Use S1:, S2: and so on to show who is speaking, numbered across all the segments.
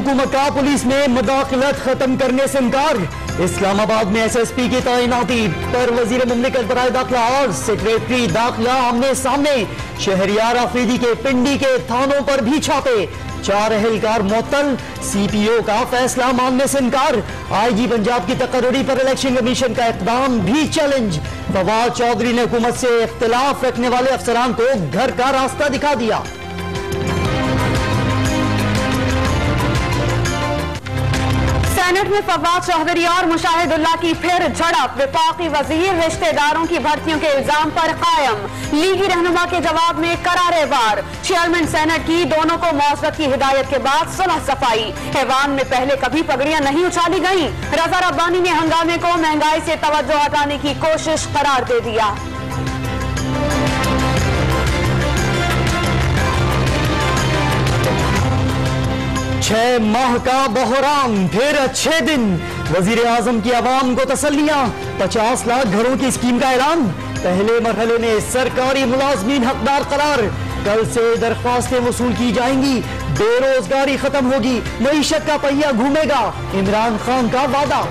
S1: हुकूमत का पुलिस में मुदाखलत खत्म करने से इनकार। इस्लामाबाद में SSP की तैनाती पर वजीर मुमलिकत बराए दाखिला और सेक्रेटरी दाखिला आमने सामने। शहरियार आफरीदी के पिंडी के थानों पर भी छापे। 4 एहलकार मुअत्तल। CPO का फैसला मानने से इनकार। IG पंजाब की तकर्री पर इलेक्शन कमीशन का इकदाम भी चैलेंज। फवाद चौधरी ने हुकूमत से इख्तिलाफ रखने वाले अफसरान को घर का रास्ता दिखा दिया।
S2: सेनेट में फवाद चौधरी और मुशाहिदुल्लाह की फिर झड़प। वफाकी वजीर रिश्तेदारों की भर्तियों के इल्जाम पर कायम। लीगी रहनुमा के जवाब में करारे वार। चेयरमैन सेनेट की दोनों को मौसरत की हिदायत के बाद सुलह सफाई। ऐवान में पहले कभी पगड़ियां नहीं उछाली गईं। रजा रब्बानी ने हंगामे को महंगाई से तवज्जो हटाने की कोशिश करार दे दिया।
S1: छह माह का बहरान फिर अच्छे दिन। वजीर आजम की आवाम को तसल्लियां। 50 लाख घरों की स्कीम का ऐलान। पहले मरहले में सरकारी मुलाजमीन हकदार करार। कल से दरख्वास्तें वसूल की जाएंगी। बेरोजगारी खत्म होगी। मईशत का पहिया घूमेगा। इमरान खान का वादा।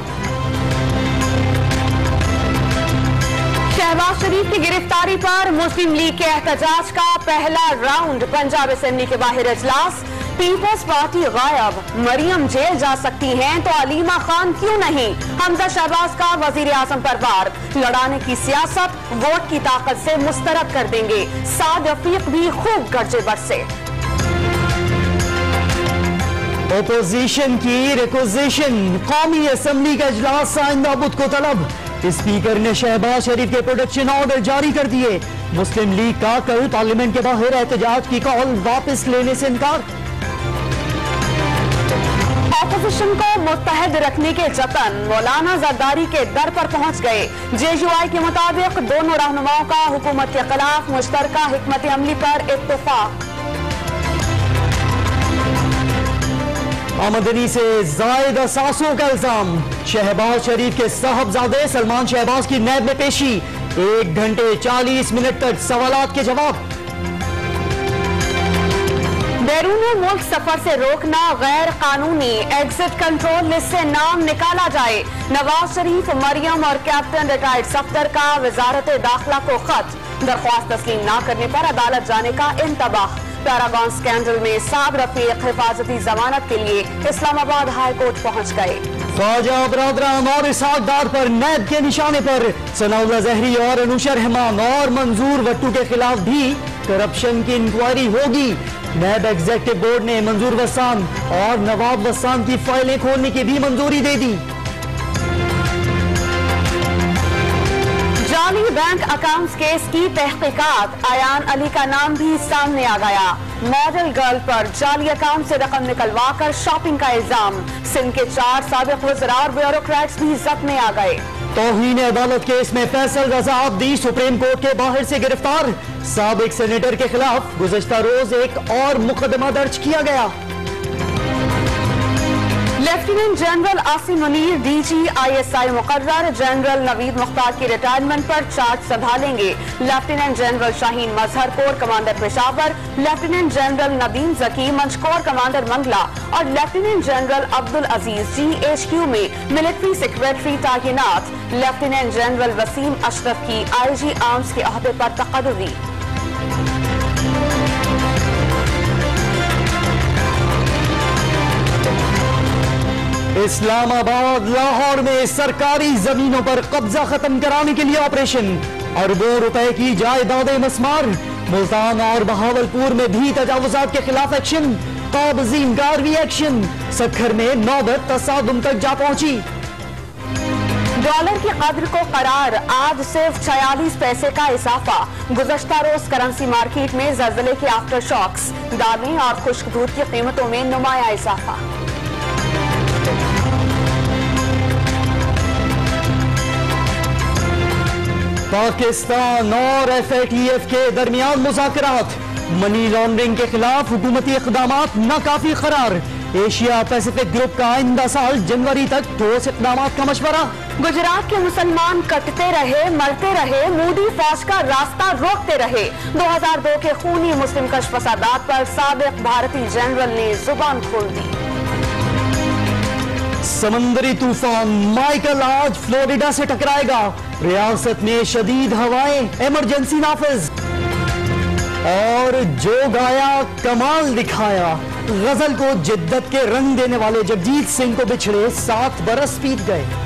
S2: शहबाज शरीफ की गिरफ्तारी पर मुस्लिम लीग के एहतजाज का पहला राउंड। पंजाब असेंबली के बाहर इजलास। पीपल्स पार्टी गायब। मरियम जेल जा सकती हैं तो अलीमा खान क्यों नहीं। हमजा शहबाज का वजीर आजम पर वार। लड़ाने की सियासत वोट की ताकत से मुस्तरद कर देंगे। साद रफीक भी खूब गरजे बरसे।
S1: ओपोजिशन की रिक्वेजिशन। कौमी असेंबली का इजलास आइंदा बुध को तलब। स्पीकर ने शहबाज शरीफ के प्रोटेक्शन ऑर्डर जारी कर दिए। मुस्लिम लीग का कल पार्लियामेंट के बाहर एहतजाज की कॉल वापस लेने से इनकार।
S2: ऑपोजिशन को मुत्तहद रखने के जतन मौलाना जरदारी के दर पर पहुंच गए। JUI के मुताबिक दोनों रहनुमाओं का हुकूमत के खिलाफ मुश्तरका हिकमत अमली पर इत्तेफाक।
S1: आमदनी से जायद असासों का इल्जाम। शहबाज शरीफ के साहबजादे सलमान शहबाज की नैब में पेशी। 1 घंटे 40 मिनट तक सवालात के जवाब।
S2: बैरून मुल्क सफर से रोकना गैर कानूनी। एग्जिट कंट्रोल लिस्ट से नाम निकाला जाए। नवाज शरीफ, मरियम और कैप्टन रिटायर्ड सफदर का वजारत दाखिला को खत। दरख्वास्त तस्लीम न करने पर अदालत जाने का इंतबाह। पैरागॉन स्कैंडल में साद रफीक हिफाजती जमानत के लिए इस्लामाबाद हाई कोर्ट पहुंच गए।
S1: ख्वाजा बरादरान और इसहाक डार पर नैब के निशाने पर। सनाउल्लाह जहरी और अनुशा रहमान और मंजूर वट्टू के खिलाफ भी करप्शन की इंक्वायरी होगी। नैब एग्जीक्यूटिव बोर्ड ने मंजूर वसान और नवाब वसान की फाइलें खोलने की भी मंजूरी दे दी।
S2: जाली बैंक अकाउंट्स केस की तहकीकात। आयान अली का नाम भी सामने आ गया। मॉडल गर्ल पर जाली अकाउंट से रकम निकलवाकर शॉपिंग का इल्जाम। सिंध के 4 साबिक वज़रा और ब्यूरोक्रेट्स भी जद में आ गए।
S1: तौहीन अदालत केस में फैसल रजा अब्दी सुप्रीम कोर्ट के बाहर से गिरफ्तार। साबिक सेनेटर के खिलाफ गुज़श्ता रोज एक और मुकदमा दर्ज किया गया।
S2: Lieutenant general Asim Munir DG ISI मुकर्रर। जनरल नवीद मुख्तार की रिटायरमेंट पर चार्ज संभालेंगे। Lieutenant general Shaheen Mazhar corps commander Peshawar. Lieutenant general Nadeem Zaki मंचकोर कमांडर मंगला और lieutenant general Abdul Aziz GHQ में मिलिट्री सेक्रेटरी तैनात। लेफ्टिनेंट जनरल वसीम अशरफ की IG आर्म्स के अहदे पर तकर्री।
S1: इस्लामाबाद लाहौर में सरकारी जमीनों पर कब्जा खत्म कराने के लिए ऑपरेशन। अरबों रुपए की जायदादें मस्मार। मुल्तान और बहावलपुर में भी तजावुजात के खिलाफ एक्शन। काबजीन का रिएक्शन। सखर में नौबत तसादुम तक जा पहुंची।
S2: डॉलर की कद्र को करार। आज सिर्फ 46 पैसे का इजाफा। गुज़श्ता रोज करेंसी मार्केट में ज़लज़ले के आफ्टर शॉक्स। दालें और खुश्क दूध की कीमतों में नुमाया इजाफा।
S1: पाकिस्तान और FATF के दरमियान मुज़ाकरात। मनी लॉन्ड्रिंग के खिलाफ हुकूमती इक़दामात नाकाफी करार। एशिया पैसिफिक ग्रुप का आइंदा साल जनवरी तक ठोस इक़दामात का मशवरा।
S2: गुजरात के मुसलमान कटते रहे, मरते रहे, मोदी फौज का रास्ता रोकते रहे। 2002 के खूनी मुस्लिम कश फसादात पर साबिक भारतीय जनरल ने जुबान खोल दी।
S1: समंदरी तूफान माइकल आज फ्लोरिडा से टकराएगा, रियासत में शदीद हवाएं, इमरजेंसी नाफिज। और जो गाया कमाल दिखाया, गजल को जिद्दत के रंग देने वाले जगजीत सिंह को बिछड़े 7 बरस बीत गए।